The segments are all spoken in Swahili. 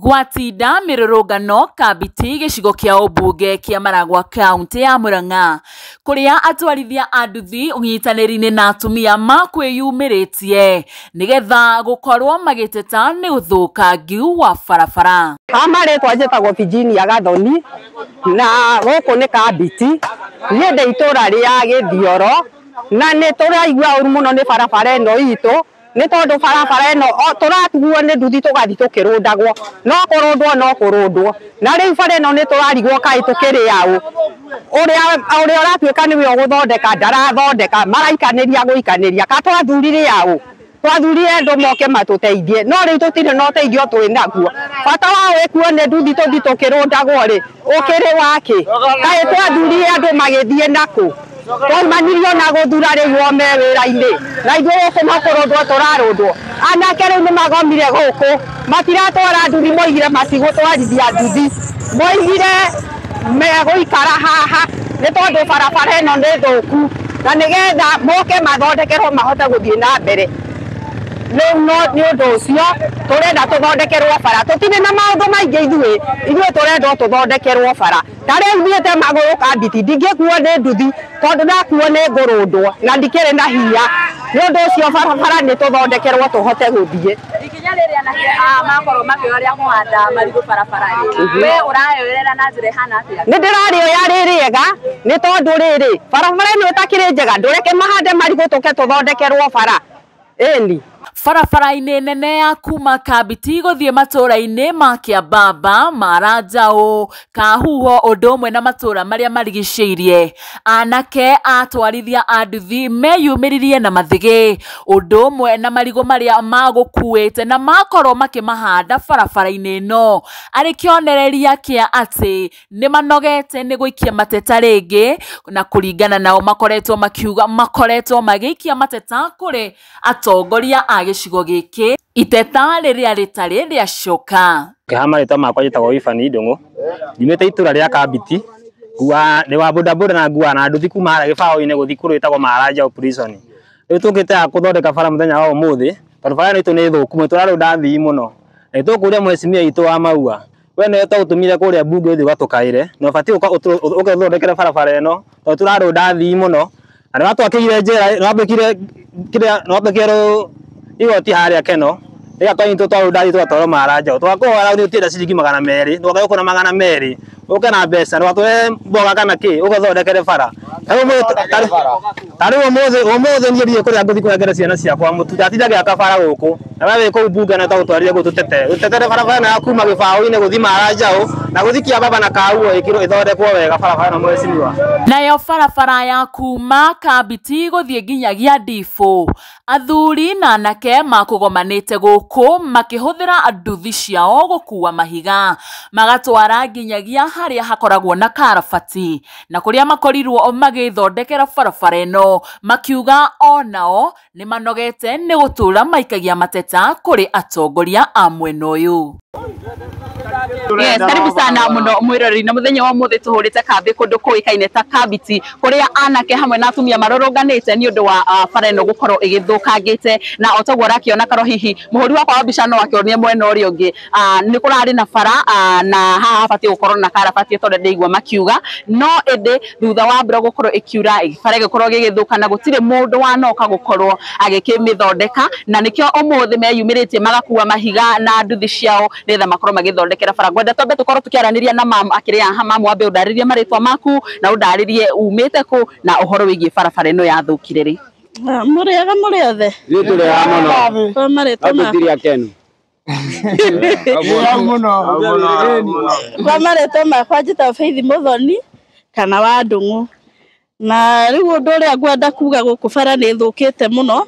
Gwatinda mirurungano Kabiti gicigo kia ubunge kia Maragwa kaunti ya Murang'a kuria atwarithia a nduthi unyitaniri-ini na atumia makwiyumiritie nigetha gukorwo magiteta ni uthukangiu wa barabara. Amaretwa njĩtagwo Virginia Gathoni na gũkũ nĩ Kabiti niĩ ndĩ itũra rĩa Gĩthioro na nĩ tũraigua ũru mũno nĩ barabara ĩno itũ nĩ tondũ barabara ĩno tũratuguo nĩ nduthi tũgathi tũkĩrũndagwo no kũrũndwo na rĩu bara ĩno nĩ tũrarigwo kaĩ tũkĩrĩ aũ ũrĩa ũratuĩka nĩwe ũgũthondeka ndarathondeka maraikanĩria gũikanĩria ka twathurire aũ twathurire andũ moke matũteithie no rĩu tũtirĩ na ũteithio twĩ naguo bata wa wĩkuo nĩ nduthi tũthi tũkĩrũndagwo rĩ ũkĩrĩ wake kaĩ twathurire andũ magĩthiĩ nakũ twamanirio na gũthura rĩu me wĩra-inĩ na ithuĩ gũkũ no kũrũndwo tũrarũndwo anake rĩu nĩ magomire gũkũ matiratwara nduthi moigire matigũtwarithia nduthi moigire megũikara haha nĩ tondũ barabara ĩno nĩ thũku na nĩgetha moke mathondekerwo mahote gũthiĩ na mbere rĩu no nĩ ũndũ ũcio tũrenda tũthondekerwo bara tũtirĩ na maũndũ maingĩ ithuĩ tũrenda tũthondekerwo bara ta rĩu thiĩte magũrũ Kabiti ndingĩkuo nĩ nduthi tondũ ndakuo nĩ ngũrũndwo na ndikĩrĩ na hinya nĩ ũndũ ũcio barabara nĩ tũthondekerwo tũhote gũthiĩ. Ikinya rĩrĩa anake makorwo makĩoya rĩa kũhanda marigũ barabara-inĩ we ũrayoerera na njĩra ihana atĩa? Nĩ ndĩrarĩoya rĩ rĩega nĩ tondũ rĩrĩ barabara ĩno ĩtakĩrĩ njega ndũreke mahande marigũ tũke tũthondekerwo bara ĩni. Barabara-inĩ nene ya kuma Kabiti guthie matura-inĩ ma Kiambamba, Maranjaũ, Kahuho ũndũ ũmwe na matura marĩa marigicĩirie anake atwarithia a nduthi meyumĩririe na mathigĩ ũndũ ũmwe na marigũ marĩa magũkuĩte na makorwo makĩmahanda barabara-inĩ ĩno arĩ kĩonereria kĩa atĩ nĩ manogete nĩ gũikia mateta rĩngĩ na kũringana nao makoretwo makiuga makoretwo magĩikia mateta kũrĩ atongoria a gĩcigo gĩkĩ iteta rĩrĩa rĩtarĩ rĩacoka. Kĩhama rĩtwa makwa njĩtagwo Ifani Ndung'u ndimĩte itũra rĩa Kabiti ngua nĩ wa bodaboda na ngua na nduthi kuma harĩa gĩbaũ-inĩ gũthi kũrĩa ĩtagwo Maranjaũ prison rĩu tũkĩte gũthondeka bara mũthenya wa ũmũthĩ tondũ bara ĩno itũ nĩ thũku tũrarũnda athii mũno na tũkũria mwecimia itũ wa Maua we nĩwe tũgũtũmire kũrĩa mbunge ũthiĩ ũgatũkaĩre na ũbatiĩ ũgathondekere barabara ĩno tondũ tũrarũnda athii mũno na nĩ watwakĩire njĩra nĩ wambĩkire igoti harĩa Keno rĩrĩa twanyitwo twarũnda twatwarwo Maranjaũ twakũhora nĩ ũtienda ciringi 200 twagayũkwo na 200 ũke na mbeca twatũhe mboga kana kĩ ũgathondekere bara tarĩ ũmũthĩ niĩ thiĩ kũrĩa ngũthi kũrengera ciana ciakwa mũtutindagĩra kabara gũkũ na we wĩ kũu mbunge na tũgũtwarire gũtũtetere barabara ĩno ya kuma gĩbaũ-inĩ gũthi Maranjaũ na gũthi Kiambamba na Kahuho ĩthondekwo wega barabara ĩno mwecimiwa. Nayo barabara ya kuma Kabiti gũthiĩ nginyagia Ndibũ athuri na anake makũgomanĩte gũkũ makĩhũthĩra nduthi ciao gũkua mahiga magatwara nginyagia harĩa hakoragwo na karabati na kũrĩa makorirwo magĩthondekera barabara ĩno makiuga onao nĩ manogete nĩ gũtũra maikagia mateta kũrĩ atongoria a mwena ũyũ. Yes, karibu sana muno mwirori na muthenya wa muthi tuhurite kambi kundu kuikaine ta Kabiti kuria anake hamwe na atumia marorunganite ni undu wa bara ino gukorwo igithukangite na otogwo rakiona karo hihi muhuri wakwa wa mbica no akionia mwena uri ungi ni kurari na bara na haha habati gukorwo na karabati tondu ndeigua makiuga no ende thutha wa mbura gukorwo ikiura bara gikorwo gigithuka na gutire mundu wanoka gukorwo agikimithondeka na nikio umuthi meyumiritie magakua mahiga na nduthi ciao netha makorwo magithondekera bara gwenda twambe tukorwo tukiaraniria na mamu akiri aha mamu ambe udaririe maritwa maku na udaririe umite ku na uhoro wigie barabara ino yathukire ri muriaga muri othe Tũrĩ ya mũno kwa maritwa maku kwa maritwa makwa njĩtagwo Faith Muthoni kana wa Ndung'u na rĩu ũndũ ũrĩa ngwenda kuga gũkũ bara nĩ thũkĩte mũno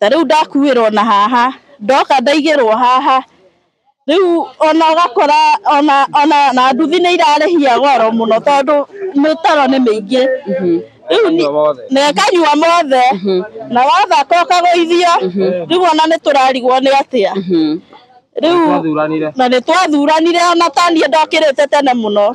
ta rĩu ndakuĩrwo na haha ndoka ndaigĩrwo haha rĩu ona ũgakora ona na nduthi nĩ irarĩhia goro mũno tondũ mĩtaro nĩ mĩingĩ rĩu nĩ kanyua mothe na wathaka ũkagũithio rĩu ona nĩ tũrarigwo nĩ atĩa rĩu na nĩ twathuranire ona taniĩ ndokĩrĩte tene mũno.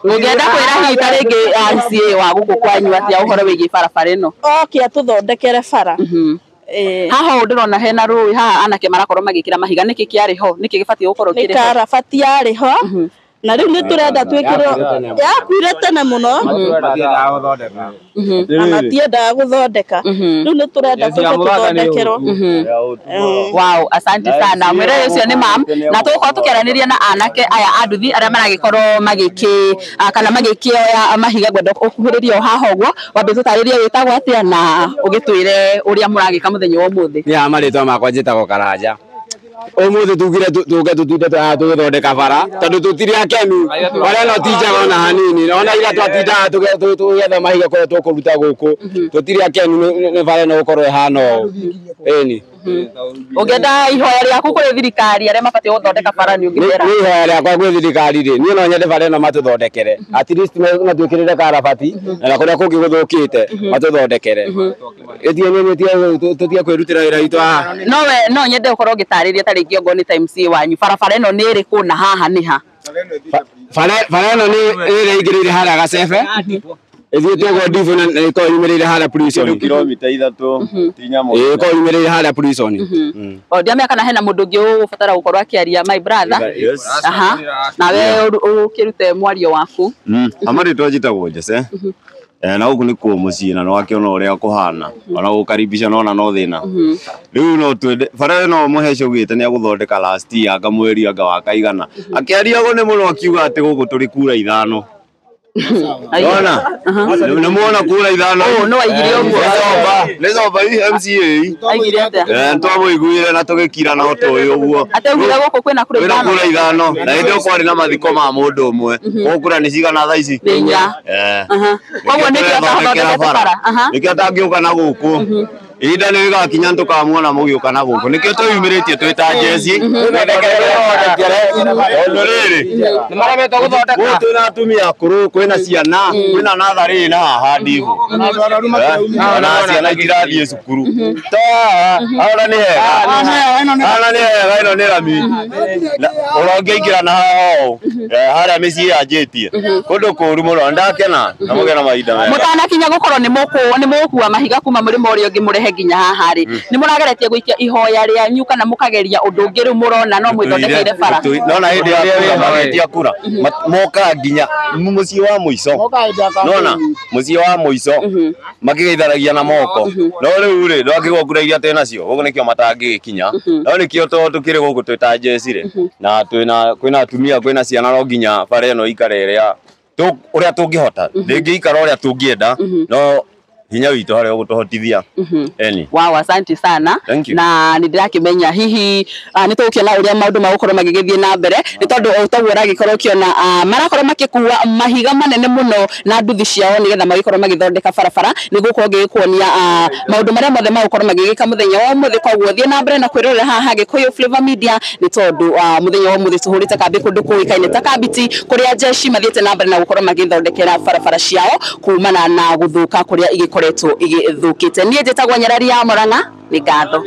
Ũngĩenda kwĩra hihi ta rĩngĩ RCA wa gũkũ kwanyu atĩa ũhoro wĩgiĩ barabara ĩno? Oke atũthondekere bara haha ndirona hena rũĩ haha anake marakorwo magĩkĩra mahiga nĩkĩ kĩarĩ ho nĩkĩ gĩbatiĩ gũkorwo kĩrĩ ho nĩ karabati yarĩ ho na rĩu nĩ tũrenda twĩkĩrwo yakuire tene mũno matiendaga gũthondeka rĩu nĩ tũrenda tũthondekerwo. Wow, asante sana mwĩrĩ ũcio nĩ mam na tũgũkorwo tũkĩaranĩria na anake aya anduthi arĩa maragĩkorwo kana magĩkĩoya mahiga ngwenda ũkuhĩrĩria haha ũguo wambe tũtarĩrie wĩtagwo atĩa na ũgĩtwĩre ũrĩa mũragĩka mũthenya wa ũmũthĩ. Nĩ marĩtwa makwa njĩtagwo Karanja. Ũmũthĩ tugire tũke tũtinde tũgĩthondeka bara tondũ tũtirĩ akenu bara no tijaga ona hanini ona ira twatindaga tũgetha mahiga kũrĩa tũkũruta gũkũ tũtirĩ akenu nĩ bara no gũkorwo ĩhana ũũ ĩni. Ũngĩenda ihoya rĩaku kũrĩ thirikari arĩa mabatiĩ gũthondeka bara nĩ ũngĩera? Nĩ ihoya rĩakwa gwĩ thirikari rĩ niĩ no nyende bara ĩno matũthondekere at least matwĩkĩrĩre karabati na kũrĩa kũngĩ gũthũkĩte matũthondekere tũtige kwĩrutĩra wĩra witũ haha. No nyende ũkorwo ũgĩtarĩria tarĩngĩ ongorwo nĩ ta MC wanyu barabara ĩno nĩ ĩrĩkũ na haha nĩ ha? Bara ĩno nĩ ĩrĩa harĩa Gacebe ithiĩte ũguo Ndibu na ĩkorwo yumĩrĩire harĩa prison kilomita 3 tinya mo ĩkorwo yumĩrĩire harĩa prison. Ndiamenya kana hena mũndũ ũngĩ ũgũbatara gũkorwo akĩaria my brother. Nawe ũkĩrute mwario waku. Amarĩtwa njĩtagwo Jesse na gũkũ nĩ kũu mũciĩ na no akĩona ũrĩa kũhana ona gũkaribisha no no thĩna rĩu no twende bara ĩno mũhece ũgĩte nĩ agũthondeka last year anga mweri anga wa kaigana akĩariago nĩ mũno akiuga atĩ gũkũ tũrĩ kura ithano. Ona nĩ muona kura ithano no aigire ũguo nĩ coba MCA aigire atĩa twamũiguire na tũgĩkira na ũtũĩ ũguo atĩugire gũkũ kwĩna kura ithano na hĩndĩ ĩyo kwarĩ na mathiko ma mũndũ ũmwe gũkũ kura nĩ cigana thaa ici koguo nĩkĩo atangĩũka na gũkũ ihinda nĩ rĩgakinya tũkamuona mũgĩũka na gũkũ nĩkĩo twĩyumĩrĩtie twĩ ta jeci twĩna atumia akũrũ kwĩna ciana kwĩna natharĩ na haha Ndibu na ciana itirathiĩ cukuru ona nĩ hega ĩno nĩ rami ũrongĩingĩra na haha harĩa mĩciĩ yanjĩtie kũndũ kũũru mũno ndakena na mũgĩe na mahinda mega mũtanakinya gũkorwo nĩ mũgũkua mahiga kuma mũrĩmo ũrĩa ũngĩ mũrehe nginya haha rĩ nĩ mũrageretie gũikia ihoya rĩanyu kana mũkageria ũndũ ũngĩ rĩu mũrona no mwĩthondekeire bara nona hĩndĩ ĩrĩa magetia kura moka nginya mũciĩ wa mũico nona mũciĩ wa mũico makĩgeithanagia na moko no rĩu rĩ ndwakĩgwo kura iria twĩ nacio ũguo nĩkĩo matangĩkinya no nĩkĩo tũkĩrĩ gũkũ twĩ ta jeci rĩ na kwĩna atumia kwĩna ciana no nginya bara ĩno ikare ũrĩa tũngĩhota ndĩngĩikara ũrĩa tũngĩenda no hinya witũ harĩa ũgũtũhotithia eni. Wow, asante sana na nĩndĩrakĩmenya hihi nĩtũgũkĩona ũrĩa maũndũ magũkorwo magĩgĩthiĩ na mbere nĩ tondũ ũtaguo ũragĩkorwo ũkĩona marakorwo makĩkua mahiga manene mũno na nduthi ciao nĩgetha magĩkorwo magĩthondeka barabara nĩgũkorwo gĩgĩkuonia maũndũ marĩa mothe magũkorwo magĩgĩka mũthenya wa ũmũthĩ koguo thiĩ na mbere na kwĩrorera haha Gĩkũyũ Flavour Media nĩ tondũ mũthenya wa ũmũthĩ tũhũrĩte kambĩ kũndũ kũĩkaine ta Kabiti kũrĩa jeshi mathiĩte na mbere na gũkorwo magĩthondekera barabara ciao kumana na gũthũka kũrĩa koretwo igĩthũkĩte. Niĩ njĩtagwo Nyarari ya Mũrang'a nĩ ngatho.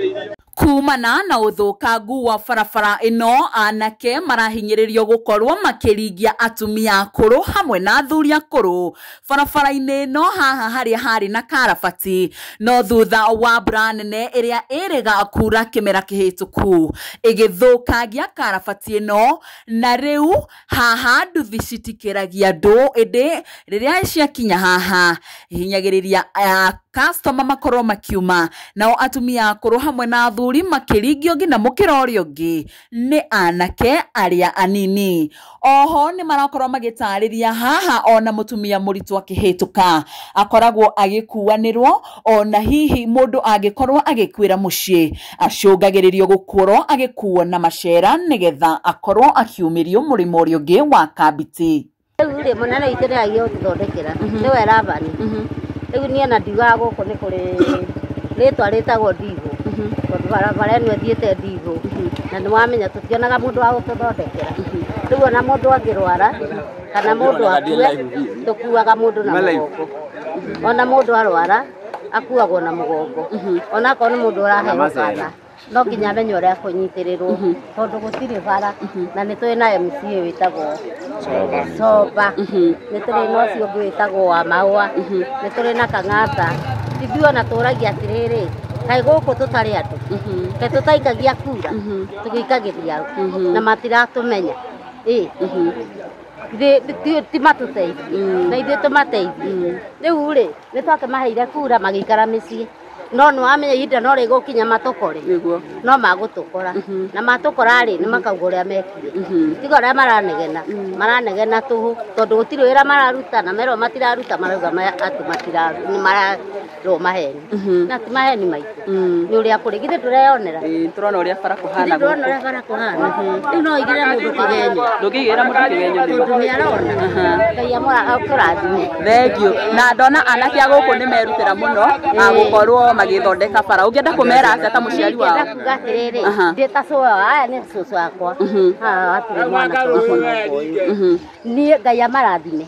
Kumana na ũthũkangu wa barabara ĩno anake marahinyĩrĩrio gũkorwo makĩringia atumia akũrũ hamwe na athuri akũrũ barabara-inĩ ĩno haha harĩa harĩ na karabati no thutha wa mbura nene ĩrĩa ĩrĩga kura kĩmera kĩhĩtũku ĩgĩthũkangia karabati ĩno na rĩu haha nduthi citikĩragia andũ ĩndĩ rĩrĩa ciakinya haha hinyagĩrĩria customer makorwo makiuma nao atumia akũrũ hamwe na athuri makĩringio nginya mũkĩra ũrĩa ũngĩ nĩ anake arĩa anini. Oho nĩ marakorwo magĩtarĩria haha ona mũtumia mũritũ akĩhĩtũka akoragwo agĩkuanĩrwo ona hihi mũndũ angĩkorwo agĩkuĩra mũciĩ acũngagĩrĩrio gũkorwo agĩkuo na macera nĩgetha akorwo akiumĩrio mũrĩmo ũrĩa ũngĩ wa Kabiti. Rĩu mũnene witũ nĩ agĩo tũthondekera nĩwe Ravani rĩu niĩ na ndiugaga gũkũ nĩ kũrĩ rĩtwa rĩtagwo Ndibu tondũ barabara ĩno ĩthiĩte Ndibu na nĩwamenya tũtionaga mũndũ wa gũtũthondekera rĩu ona mũndũ angĩrwara kana mũndũ akue tũkuaga mũndũ na mũgongo ona mũndũ arwara akuagwo na mũgongo ona akorwo nĩ mũndũ ũraheo kana no nginya amenye ũrĩa kũnyitĩrĩrwo tondũ gũtirĩ bara na nĩ tũrĩ na MCA wĩtagwo Coba nĩ tũrĩ na ũcio ũngĩ wĩtagwo wa Mahũa nĩ tũrĩ na Kang'ata ithuĩ ona tũragia atĩrĩrĩ kai gũkũ tũtarĩ andũ ke tũtaikagia kura tũgĩikagĩria na matiratũmenya ti matũteithie na ithuĩ tũmateithie rĩu rĩ nĩ twakĩmaheire kura magĩikara mĩciĩ no nĩ wamenya ihinda no rĩgũkinya matũkore no magũtũkora na matũkora rĩ nĩ makauga ũrĩa mekire tiga ũrĩa maranegena tũhũ tondũ gũtirĩ wĩra mararuta na merwo matiraruta marauga atĩ mararwo maheni na ti maheni maitũ nĩ ũrĩa kũrĩ githĩ tũreyonera turona ũrĩa bara kũhana turona ũrĩa bara kũhana rĩu no igĩre mũndũ kĩgenyo ndũngĩigĩra mũndũ kĩgenyo tondũ nĩ arona Ngai akũrathime thengio na ndona anake a gũkũ nĩ merutĩra mũno gũkorwo magĩthondeka bara ũngĩenda kũmera atĩa ta mũciari wao ndakuga atĩrĩrĩ ndĩ ta cũũ aya nĩ cũcũ wakwa hatirĩ mwana niĩ Ngai amarathime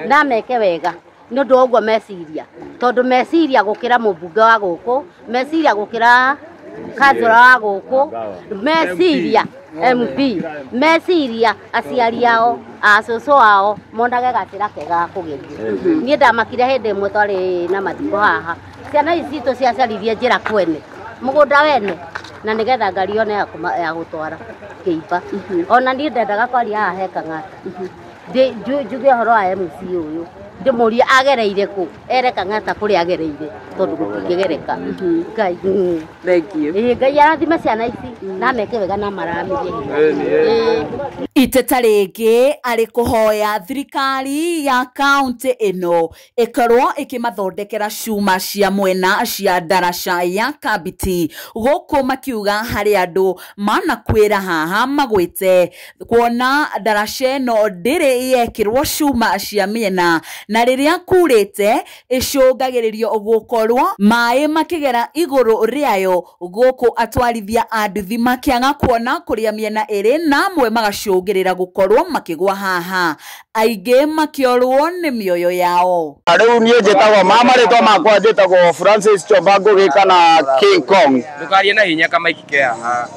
na meke wega nĩ ũndũ wa ũguo meciria tondũ meciria gũkĩra mũmbunge wa gũkũ meciria gũkĩra kanjũra wa gũkũ meciria MP meciria aciari ao acũcũ ao monage gatĩra kega kũgerio niĩ ndamakire hĩndĩ ĩmwe twarĩ na mathiko haha ciana ici citũ ciacaririe njĩra kwene mũgũnda wene na nĩgetha ngari one ya gũtwara kĩimba ona niĩ ndendaga kwaria haha he Kang'ata njuge ũhoro wa MC ũyũ ndĩmũrie agereire kũ ere Kang'ata kũrĩa agereire tondũ gũtingĩgereka Ngai Ngai arathime ciana ici na meke wega na maramithie iteta rĩngĩ arĩ kũhoya thirikari ya kaunti ĩno ĩkorwo ĩkĩmathondekera cuma cia mwena cia ndaraca ya Kabiti gũkũ makiuga harĩ andũ manakwĩra haha magwĩte kuona ndaraca ĩno ndĩrĩ yekĩrwo cuma cia mĩena na rĩrĩa kurĩte ĩcũngagĩrĩrio gũkorwo maĩ makĩgera igũrũ rĩayo gũkũ atwarithia a nduthi makĩaga kuona kũrĩa mĩena ĩrĩ na amwe magacũngĩrĩra gũkorwo makĩgwa haha aingĩ makĩorwo nĩ mĩoyo yao. Rĩu niĩ njĩtagwo marĩtwa makwa njĩtagwo Francis Chomba Ngũgĩ kana King Kong. Ndũkarie na hinya kamaikike haha.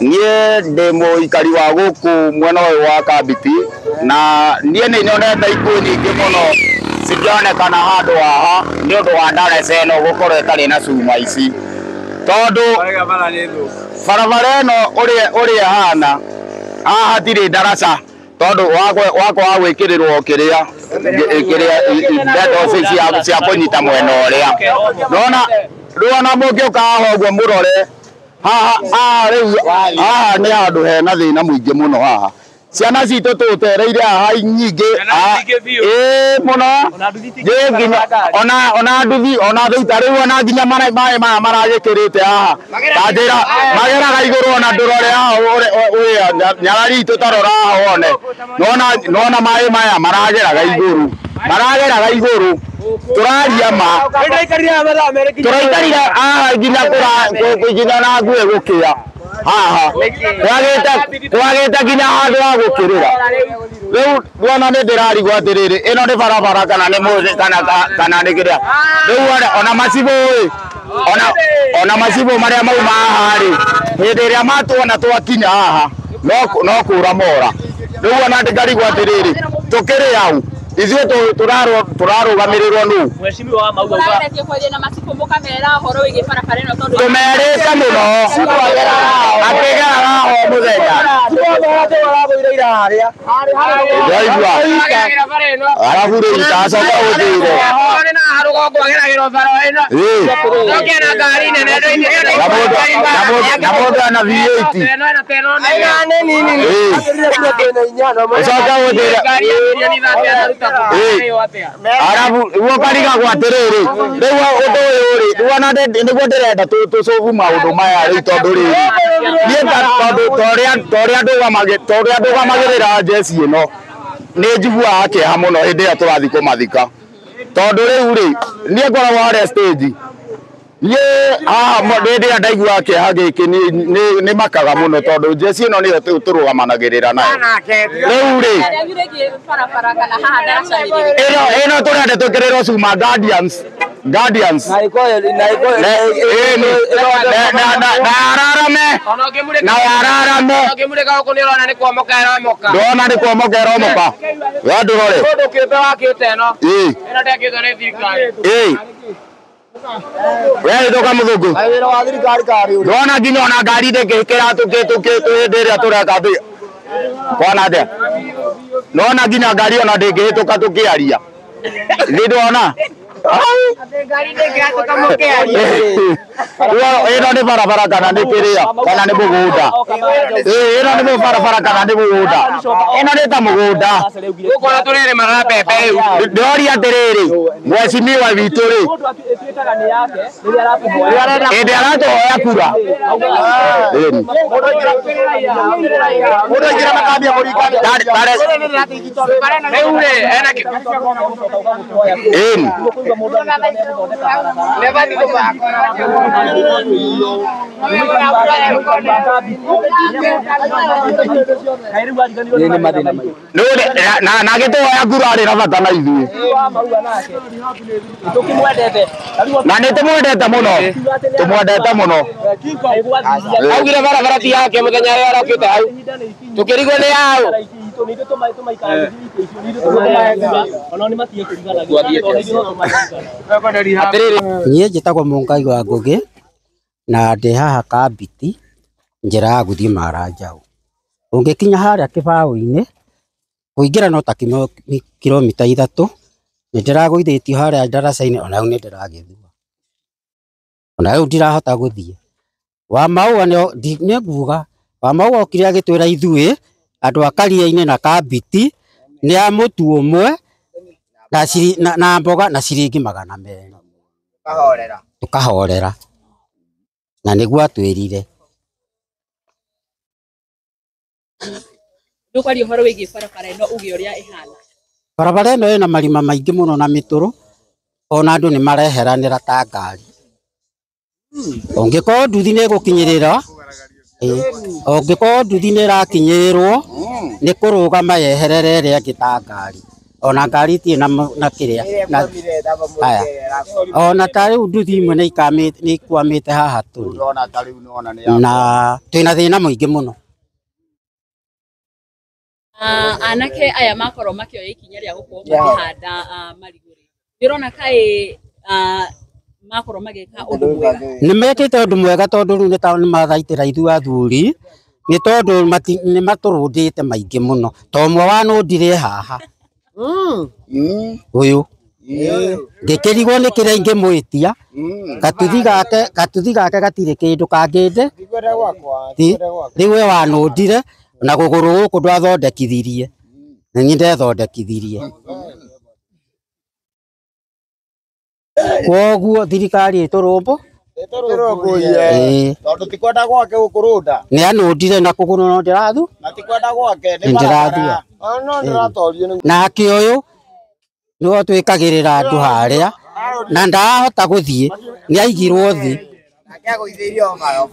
Niĩ ndĩ mũikari wa gũkũ mwena ũyũ wa Kabiti na niĩ nĩ nyonete ikuũ nyingĩ mũno cingĩonekana handũ haha nĩ ũndũ wa ndaraca ĩno gũkorwo ĩtarĩ na cuma ici tondũ barabara ĩno ũrĩa hana haha hatirĩ ndaraca tondũ wakwa wa gwĩkĩrĩrwo kĩrĩa ndeto cia kũnyita mwena ũrĩa rĩu ona mũngĩũka haha ũguo mũrore haha nĩ handũ hena thĩna mũingĩ mũno haha ciana citũ tũtereire haha nyingĩ mũno ona nduthi ona thũita rĩu ona nginya maĩ maya maragĩkĩrĩte haha tanjĩra mageraga igũrũ ona ndũrore haha ũrĩa nyarari tũtarora haha one nona maĩ maya marageraga igũrũ tũraria ma tũraikarire haha nginya na nguĩ gũkĩa haha twagĩte nginya handũ ha gũkĩrĩra rĩu ndona nĩ ndĩrarigwo atĩrĩrĩ ĩno nĩ barabara kana nĩ mũthĩ kana nĩ kĩrĩa rĩu ona macibũ ona macibũ marĩa mauma haha rĩ hĩndĩ ĩrĩa matuona twakinya haha no kũra mora rĩu ona ndĩngarigwo atĩrĩrĩ tũkĩrĩ hau ithuĩ tũrarũgamĩrĩrwo nũ tũmerĩte mũno akĩgeraga ho mũthenya arabu rĩu itacoka gũthire na mũndũ ana V8 ũcoka gũthire arabu ũkariga gwatirĩrĩ rĩu ũndũ ũyũ rĩ rĩu nĩguo ndĩrenda tũcobu maũndũ maya rĩu tondũ rĩrĩ niĩ torĩa ndũgamagĩrĩra njeci ĩno nĩ njiguaga kĩeha mũno hĩndĩ ĩrĩa tũrathiĩ kũmathika tondũ rĩu rĩ niĩ ngoragwo harĩa stage niĩ haha hĩndĩ ĩrĩa ndaiguaga kĩeha gĩkĩ nĩ makaga mũno tondũ njeci ĩno nĩyo tũrũgamanagĩrĩra nayo rĩu rĩ ĩno tũrenda twĩkĩrĩrwo cuma guardians na ararame ndona nĩ kuomoka ĩromoka we ndũrore Wewe ndoka muthungu. Wĩra wa thirikari kari uri. Ndona nginya ona ngari ndĩngĩkĩra twĩndĩrĩa tũreka thĩ. Kwana atĩa? Ndona nginya ngari ona ndĩngĩhĩtũka tũkĩaria. Nĩ ndona. Ngari ndĩngĩhĩtũka mũkĩaria. Ĩno nĩ barabara kana nĩ kĩrĩa kana nĩ mũgũnda. Ĩno nĩ barabara kana nĩ mũgũnda. Ĩno nĩ ta mũgũnda. Gũkora tũrĩrĩmaga mbembe rĩu. Ndoria atĩrĩrĩ, mheshimiwa witũ rĩ. Hĩndĩ aratũhoya kura. Mũndũ aingĩra makambia kũringana. Rĩu rĩ ena na gĩtũhoya kura rĩ na bata na ithuĩ. Na nĩ tũmwendete mũno. Tũmwendete mũno. Augire barabara ti yake mũthenya ũrĩa arokĩte hau. Tũkĩrigwo nĩ yao. Niĩ njĩtagwo Mũngai wa Ngũgĩ na ndĩ haha Kabiti njĩra ya gũthiĩ Maranjaũ. Ũngĩkinya harĩa kĩbaũ-inĩ kũingĩra no ta kilomita 3. Nĩ ndĩragũithĩtio harĩa ndaraca-inĩ ona rĩu nĩ ndĩragĩthua. Ona rĩu ndirahota gũthiĩ. Wamaũa nĩ nguga Wamaũa okire agĩtwĩra ithuĩ andũ a Karia-inĩ na Kabiti nĩ a mũtu ũmwe na mboga na ciringi 200. Tukahorera. Na nĩguo atwĩrire. Ndũkwaria ũhoro wĩgiĩ barabara ĩno uge ũrĩa ĩhana. Barabara ĩno ĩna marima maingĩ mũno na mĩtũrũ. Ona andũ nĩ mareheranĩra ta ngari. Ũngĩkorwo nduthi nĩ gũkinyĩrĩra ũngĩkorwo nduthi nĩ ĩrakinyĩrĩrwo nĩ kũrũgama yeherere ĩrĩa ĩngĩ ta ngari. Ona ngari itirĩ na kĩrĩa. Ona ta rĩu nduthi imwe nĩ ikwamĩte haha tũrĩ. Na twĩna thĩna mũingĩ mũno. Anake aya makorwo makĩoya ikinya rĩa gũkorwo makĩhanda marigũ rĩ. Ndĩrona kaĩ makorwo magĩka ũndũ mwega. Nĩ mekĩte ũndũ mwega tondũ rĩu nĩ taũ nĩ mathaitĩra ithuĩ athuri. Nĩ tondũ nĩ matũrũndĩte maingĩ mũno. To ũmwe wa nũndire haha. Ũyũ. Ngĩkĩrigwo nĩ kĩrĩa ingĩmwĩtia. Gatuthi gake gatirĩ kĩndũ kangĩnde. Rĩu we wanũndire na kũgũrũ gũkũ ndwathondekithirie. Na niĩ ndethondekithirie. Koguo thirikari ĩtũrũmbũ. Tondũ tikwenda gwake gũkũrũnda. Nĩ anũndire na kũgũrũ no ndĩrathu. Na tikwenda gwake nĩ ndĩrathua. Nake ũyũ nĩwe twĩkagĩrĩra andũ harĩa na ndahota gũthiĩ nĩ aigirwo thĩ.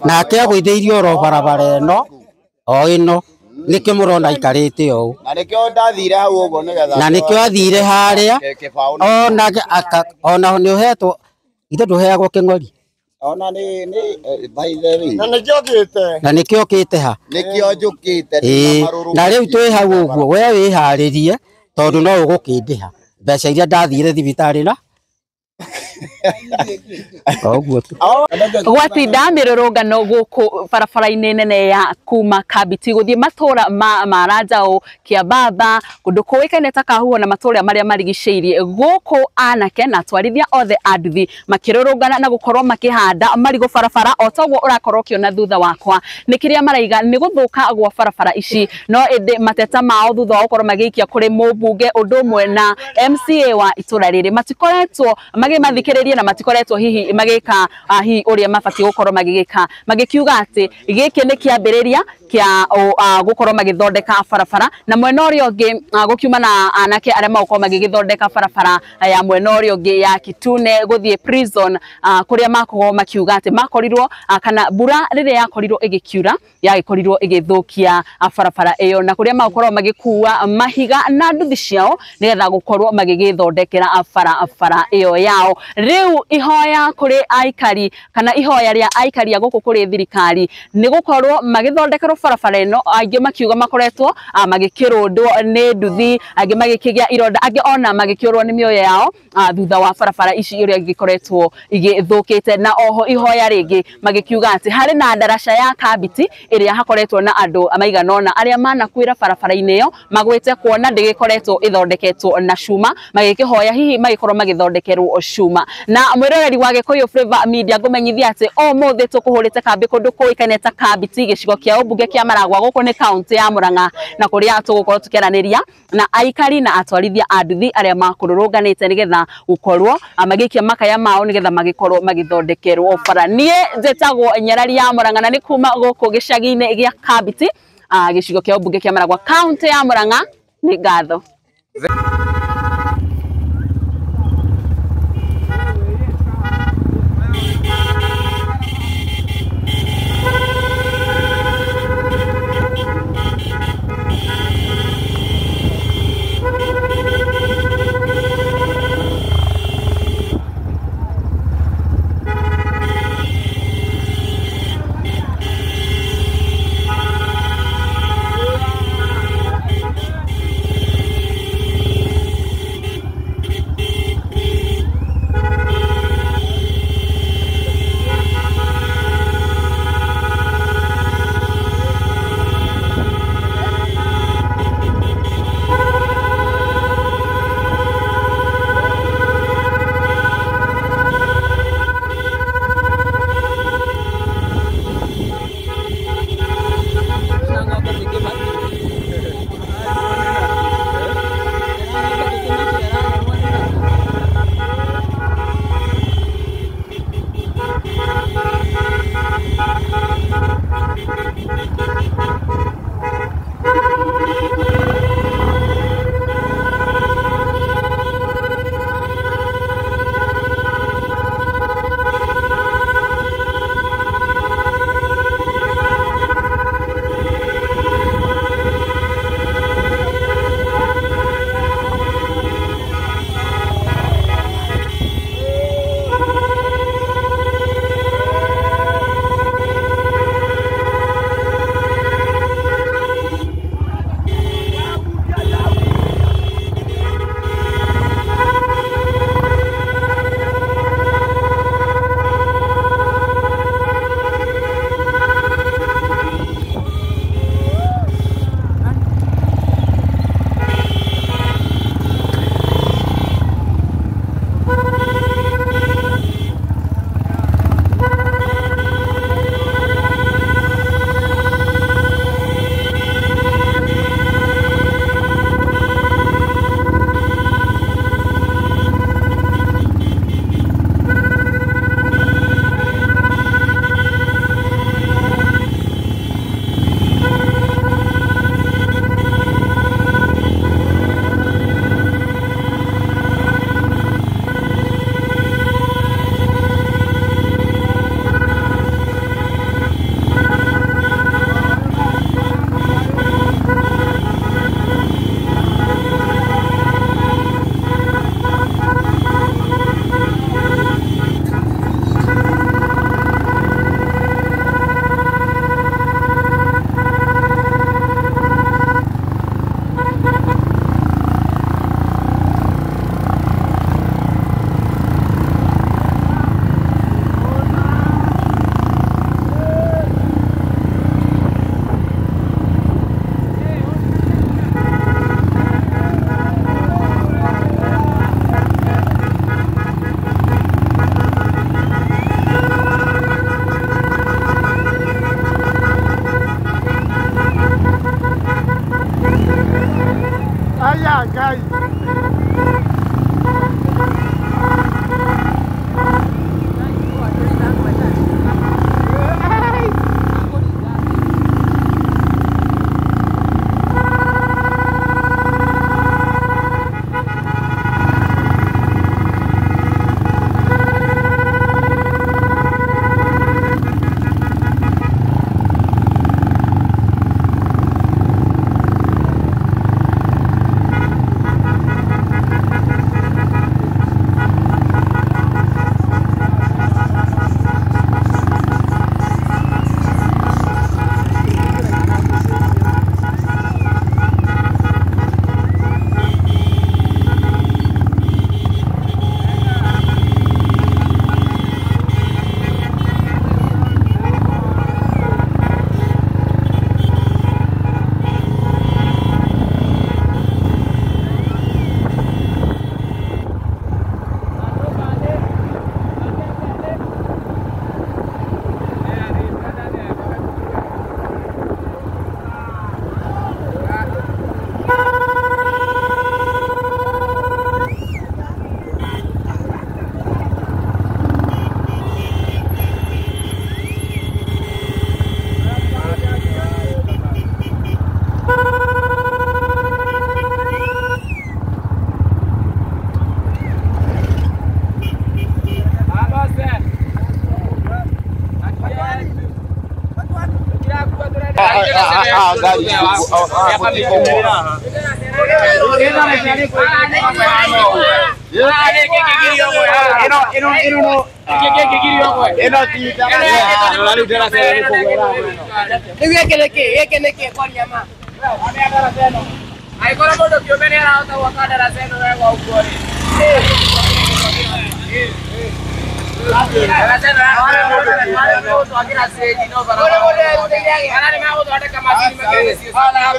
Nake agũithĩirio oro barabara ĩno o ĩno nĩkĩo mũrona aikarĩte ũũ. Na nĩkĩo ndathire hau ũguo nĩgetha. Na nĩkĩo athire harĩa ona nĩ ũhetwo ithe ndũheagwo kĩng'ori. Ona nĩ by the way. Na nĩkĩo okĩte. Na nĩkĩo okĩte ha. Nĩkĩo njũkĩte. Na rĩu twĩ hau ũguo we wĩharĩrie tondũ no ũgũkĩndĩha mbeca iria ndathire thibitarĩ na gwatinda mĩrũrũngano gũkũ barabara-inĩ nene ya kuma Kabiti gũthiĩ matũra ma Maranjaũ, Kĩambamba, kũndũ kũĩkaine ta Kahuho na matũra marĩa marigicĩirie. Gũkũ anake na atwarithia othe a nduthi makĩrũrũngana na gũkorwo makĩhanda marigũ barabara o toguo ũrakorwo ũkĩona thutha wakwa. Nĩ kĩrĩa maraiga nĩ gũthũka gwa barabara ici, no ĩndĩ mateta mao thutha wa gũkorwo magĩikia kũrĩ mũmbunge ũndũ ũmwe na MCA wa itũra rĩrĩ matikoretwo magĩmathikĩrĩria na matikoretwo hihi magĩka hihi ũrĩa mabatiĩ gũkorwo magĩgĩka. Magĩkiuga atĩ gĩkĩ nĩ kĩambĩrĩria kĩa gũkorwo magĩthondeka barabara na mwena ũrĩa ũngĩ gũkiuma na anake arĩa magũkorwo magĩgĩthondeka barabara ya mwena ũrĩa ũngĩ ya Kitune gũthiĩ Prison, kũrĩa makorwo makiuga atĩ makorirwo kana mbura rĩrĩa yakorirwo ĩgĩkiura yagĩkorirwo ĩgĩthũkia barabara ĩyo, na kũrĩa magũkorwo magĩkua mahiga na nduthi ciao nĩgetha gũkorwo magĩgĩthondekera barabara ĩyo yao. riu ihoya kuri aikari kana ihoya ria aikari ya guku kuri thirikari ni gukorwo magithondekerwo barabara ino aingi makiuga makoretwo magikirundwo ni nduthi aingi magikigia ironda aingi ona magikiurwo ni mioyo yao thutha wa barabara ici iria gikoretwo igithukite na oho ihoya ringi magikiuga ati hari na ndaraca ya Kabiti iria hakoretwo na andu maiganona aria manakwira barabara-ini iyo magwite kuona ndigikoretwo ithondeketwo na cuma magikihoya hihi magikorwo magithondekerwo cuma na mwiroreri wa Gikuyu Flavour Media ngumenyithia ati o muthi tukuhurite kambi kundu kuikaine ta Kabiti gicigo kia ubunge kia Maragwa guku ni kaunti ya Murang'a na kuria tugukorwo tukiaraniria na aikari na atwarithia a nduthi aria makururunganite nigetha gukorwo magikia makaya mao nigetha magikorwo magithondekerwo bara. Nie njetagwo Nyarari ya Murang'a na ni kuma guku gicagi-ini gia Kabiti gicigo kia ubunge kia Maragwa kaunti ya Murang'a. Ni ngatho.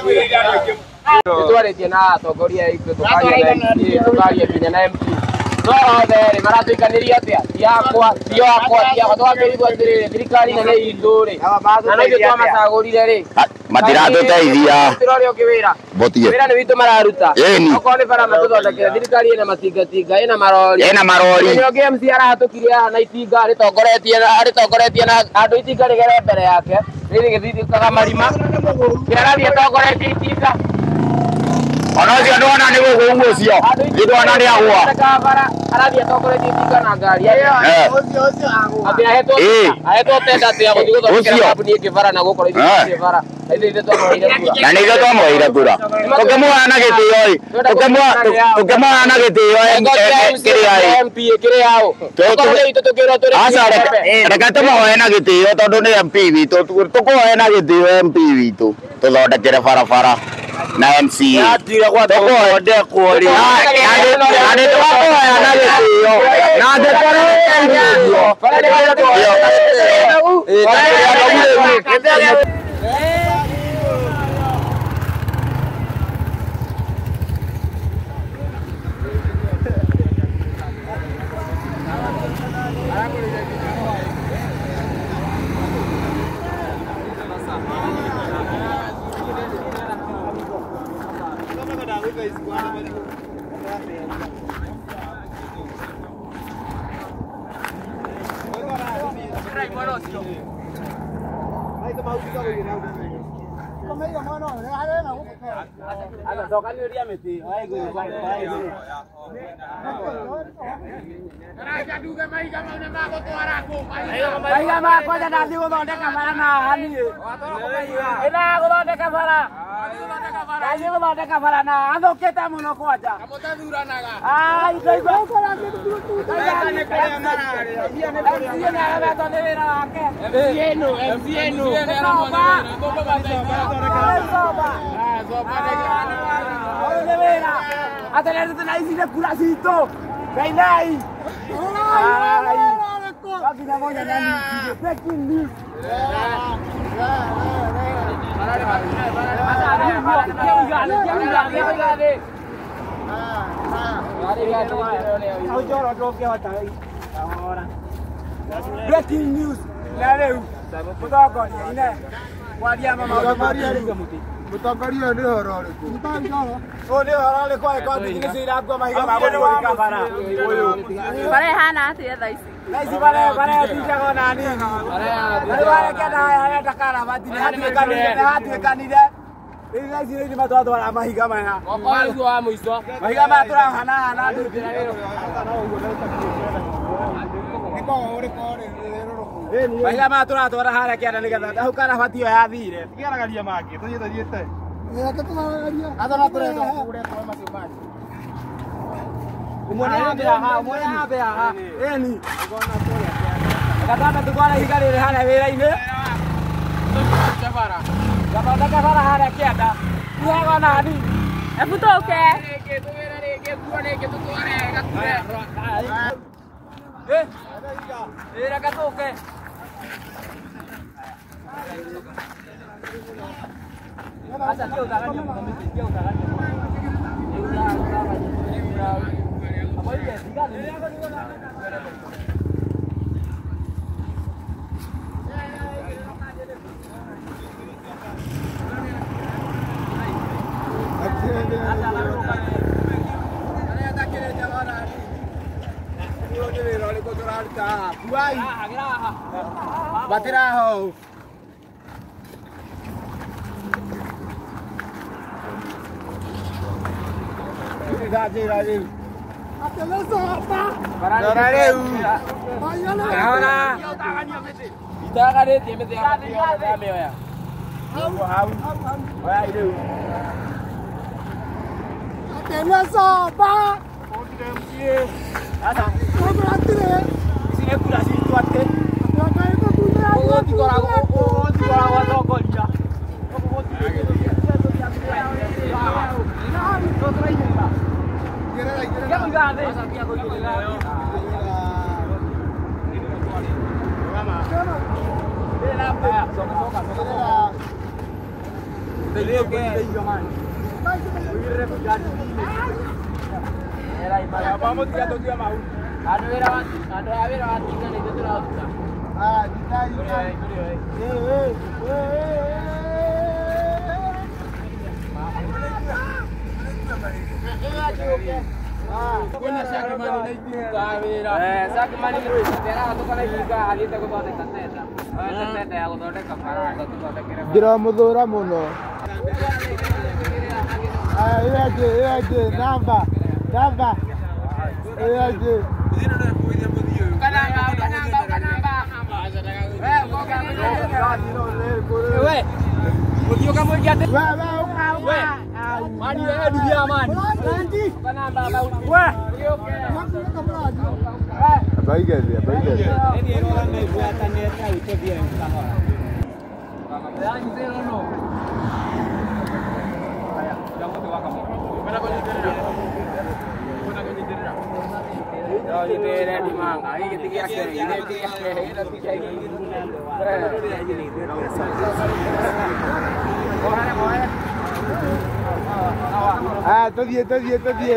thirikari twarĩtie na atongoria aitũ tũkaria nginya na MP othe rĩ maratũikanĩria atĩa ti wakwa twakĩrigwo atĩrĩrĩ thirikari nene itũ rĩ na no ithuĩ twamacagũrire rĩ matiratũteithia ũrĩa ũngĩ wĩra wĩra nĩ witũ mararuta okorwo nĩ bara matũthondekere thirikari ĩna matingatinga ĩna marori ũrĩa ũngĩ MC arahatũkire haha na itinga rĩtongoretie na andũ itinga rĩgere mbere yake rĩgĩthikaga marima kĩarathiĩ atongoretie itinga ona ũcio ndona nĩ gũkũ ũcio ndona nĩ agwa arathiĩ atongoretie itinga na ngari ahetwo tenda atĩ agũthiĩ gũthondekera kambuni ĩngĩ bara na gũkorwo ithuĩ bara na nĩ ithuĩ twamũheire kura tũkĩmũhana gĩtĩo tũkĩmũhana gĩtĩo kĩrĩa reka tũmũhoe na gĩtĩo tondũ nĩ MP witũ tũkũhoe na gĩtĩo MP witũ tũthondekere barabara na MCA tũkũthondekwo rĩ na tũkũhoya na gĩtĩo na breaking news na rĩu mũtongoria waria mama mũtongoria nĩ horo ũrĩkũ nĩ horo ũrĩkũ nĩ cira ngua mahiga ma gũthondeka bara bara hana atĩa thaa ici bara tinjaga na nini bara kenda haya takarabati nĩ hatuĩkanire rĩu thaa ici nĩ matwatwara mahiga maya wa mũico mahiga maya tũrahana mahiga maya tũratwara harĩa kĩanda nĩgetha hau karabati ĩyo yathire tigĩaragaria mangĩ tũthiĩte umwe haha eni gatanda tũtwara ihiga rĩrĩ harĩa wĩra-inĩ gathondeke bara harĩa kĩanda tihaga nani ebu tũke reka tũke Batiraho. Ndĩramũthũra mũno. Namba. Todie.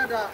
Ada.